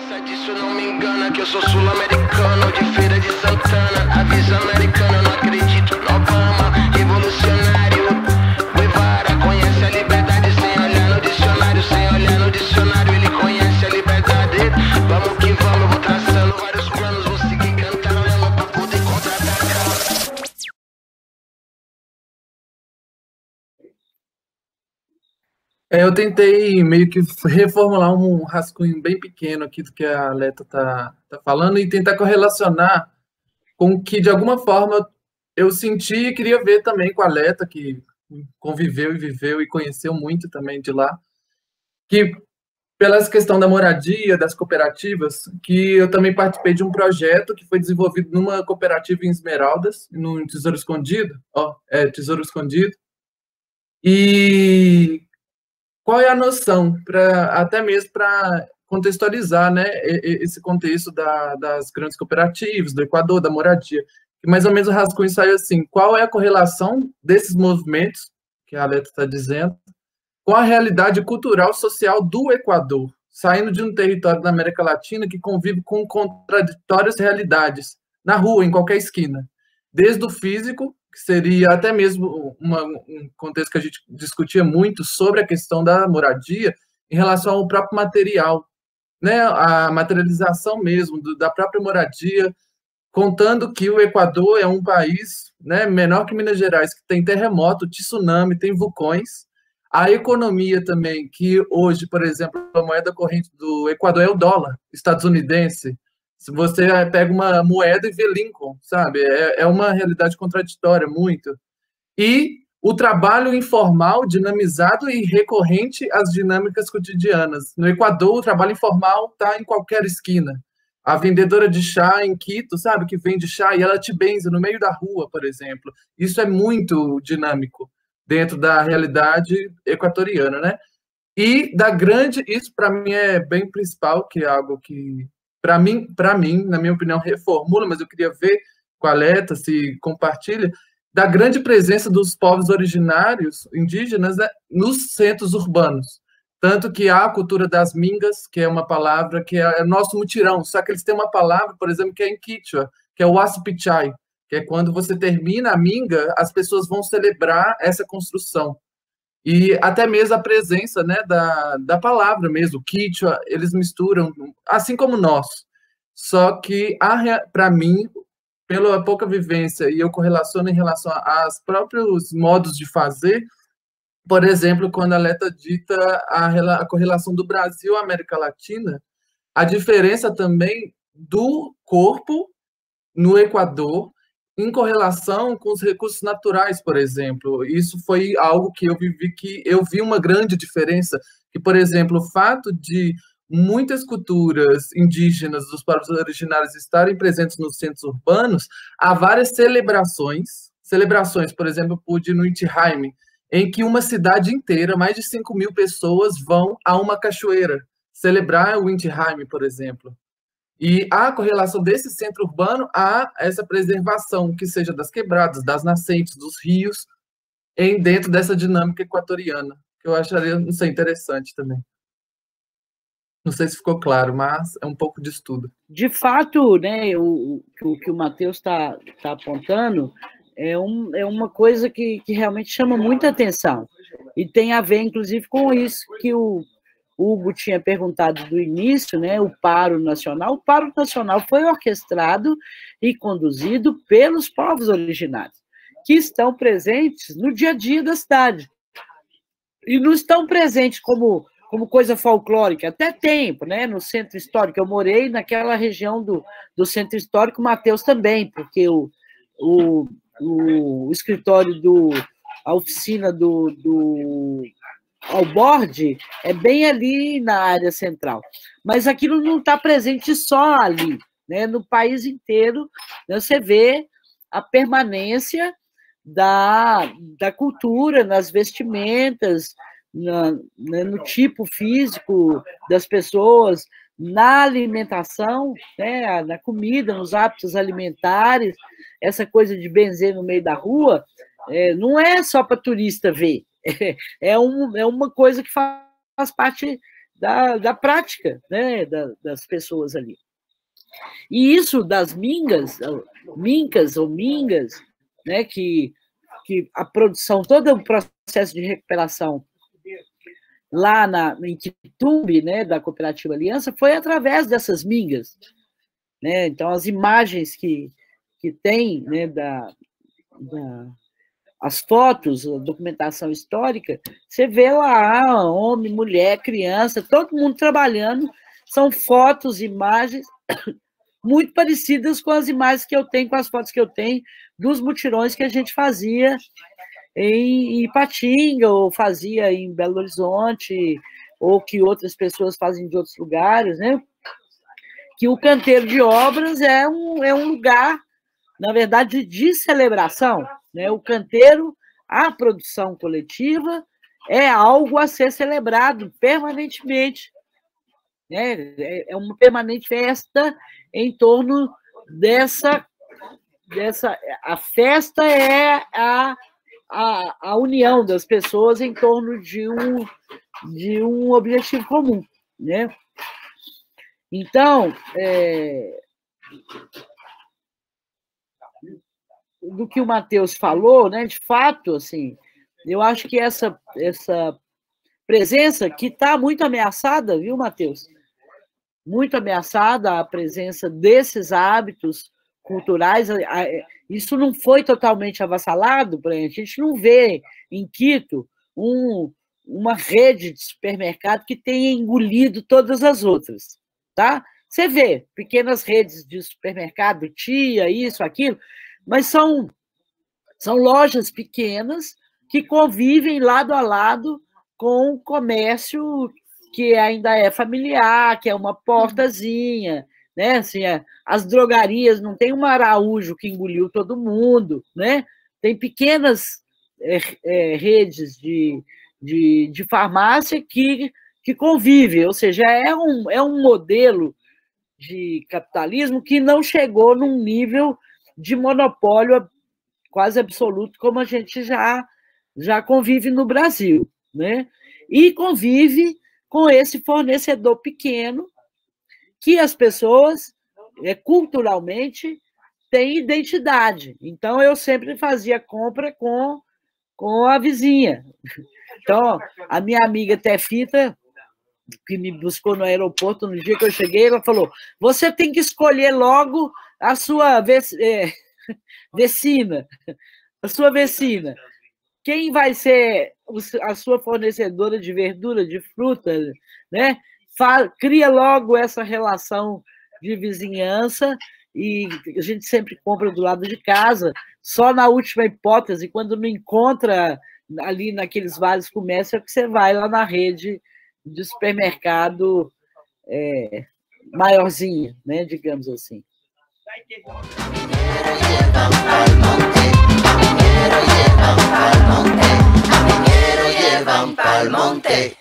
Passa disso, não me engana, que eu sou sul-americano, de Feira de Santana. Avisa americano, eu não acredito no Obama. Revolucionário, Guevara. Conhece a liberdade sem olhar no dicionário. Sem olhar no dicionário, ele conhece a liberdade. Vamos que vamos, eu vou traçando vários planos. Vou seguir cantando pra poder contra-atacar. Eu tentei meio que reformular um rascunho bem pequeno aqui do que a Leta tá falando e tentar correlacionar com o que, de alguma forma, eu senti e queria ver também com a Leta, que conviveu e viveu e conheceu muito também de lá, que pela essa questão da moradia, das cooperativas, que eu também participei de um projeto que foi desenvolvido numa cooperativa em Esmeraldas, no Tesouro Escondido, Tesouro Escondido, e qual é a noção, até mesmo para contextualizar, né, esse contexto das grandes cooperativas, do Equador, da moradia, que mais ou menos o rascunho saiu assim, qual é a correlação desses movimentos, que a Leta está dizendo, com a realidade cultural social do Equador, saindo de um território da América Latina que convive com contraditórias realidades, na rua, em qualquer esquina, desde o físico, que seria até mesmo um contexto que a gente discutia muito sobre a questão da moradia, em relação ao próprio material, né, a materialização mesmo da própria moradia, contando que o Equador é um país, né, menor que Minas Gerais, que tem terremoto, tsunami, tem vulcões, a economia também, que hoje, por exemplo, a moeda corrente do Equador é o dólar estadunidense. Se você pega uma moeda e vê Lincoln, sabe? É uma realidade contraditória, muito. E o trabalho informal, dinamizado e recorrente às dinâmicas cotidianas. No Equador, o trabalho informal está em qualquer esquina. A vendedora de chá em Quito, sabe, que vende chá e ela te benze no meio da rua, por exemplo. Isso é muito dinâmico dentro da realidade equatoriana, né? E da grande, isso para mim é bem principal, que é algo que para mim, na minha opinião, reformula, mas eu queria ver com a Leta se compartilha da grande presença dos povos originários indígenas, né, nos centros urbanos. Tanto que há a cultura das mingas, que é uma palavra que é nosso mutirão, só que eles têm uma palavra, por exemplo, que é em Quechua, que é o Aspichai, que é quando você termina a minga, as pessoas vão celebrar essa construção. E até mesmo a presença, né, da palavra mesmo, Quechua, eles misturam, assim como nós. Só que, para mim, pela pouca vivência, e eu correlaciono em relação aos próprios modos de fazer, por exemplo, quando a Leta dita a correlação do Brasil à América Latina, a diferença também do corpo no Equador em correlação com os recursos naturais, por exemplo. Isso foi algo que eu vivi, que eu vi uma grande diferença, que, por exemplo, o fato de muitas culturas indígenas dos povos originários estarem presentes nos centros urbanos, há várias celebrações, por exemplo, eu pude ir no Inti Raymi, em que uma cidade inteira, mais de 5.000 pessoas vão a uma cachoeira celebrar o Inti Raymi, por exemplo. E a correlação desse centro urbano a essa preservação, que seja das quebradas, das nascentes, dos rios, dentro dessa dinâmica equatoriana, que eu acharia, não sei, interessante também. Não sei se ficou claro, mas é um pouco de estudo. De fato, né, o que o Matheus está apontando é uma coisa que realmente chama muita atenção. E tem a ver, inclusive, com isso que o Hugo tinha perguntado do início, né, o Paro Nacional. O Paro Nacional foi orquestrado e conduzido pelos povos originários, que estão presentes no dia a dia da cidade. E não estão presentes como coisa folclórica, até tempo, né? No centro histórico. Eu morei naquela região do centro histórico, Matheus também, porque o escritório a oficina do Alborg é bem ali na área central. Mas aquilo não está presente só ali, né? No país inteiro, né? Você vê a permanência da cultura nas vestimentas, no tipo físico das pessoas, na alimentação, né, na comida, nos hábitos alimentares, essa coisa de benzer no meio da rua, não é só para turista ver, é uma coisa que faz parte da prática, né, das pessoas ali. E isso das mincas ou mingas, né, que a produção, todo o processo de recuperação lá em Quitumbe, né, da Cooperativa Aliança, foi através dessas mingas, né? Então, as imagens que tem, né, as fotos, a documentação histórica, você vê lá homem, mulher, criança, todo mundo trabalhando, são fotos, imagens muito parecidas com as imagens que eu tenho, com as fotos que eu tenho dos mutirões que a gente fazia em Ipatinga, ou fazia em Belo Horizonte, ou que outras pessoas fazem de outros lugares, né? Que o canteiro de obras é um lugar, na verdade, de celebração, né? O canteiro, a produção coletiva, é algo a ser celebrado permanentemente, né? É uma permanente festa em torno dessa a festa é a união das pessoas em torno de um objetivo comum, né? Então, do que o Matheus falou, né, de fato, assim, eu acho que essa presença que está muito ameaçada, viu, Matheus? Muito ameaçada a presença desses hábitos culturais. Isso não foi totalmente avassalado, a gente não vê em Quito uma rede de supermercado que tenha engolido todas as outras, tá? Você vê pequenas redes de supermercado, Tia, isso, aquilo, mas são lojas pequenas que convivem lado a lado com o comércio que ainda é familiar, que é uma portazinha, né? Assim, as drogarias, não tem uma Araújo que engoliu todo mundo, né? Tem pequenas redes de farmácia que convivem, ou seja, é um modelo de capitalismo que não chegou num nível de monopólio quase absoluto como a gente já convive no Brasil, né? E convive com esse fornecedor pequeno que as pessoas, culturalmente, têm identidade. Então, eu sempre fazia compra com a vizinha. Então, a minha amiga Tefita, que me buscou no aeroporto no dia que eu cheguei, ela falou, você tem que escolher logo a sua vecina. A sua vecina. Quem vai ser a sua fornecedora de verdura, de fruta, né? Cria logo essa relação de vizinhança e a gente sempre compra do lado de casa, só na última hipótese, quando não encontra ali naqueles vários comércios, é que você vai lá na rede de supermercado maiorzinha, né? Digamos assim. Llevan pa'l monte.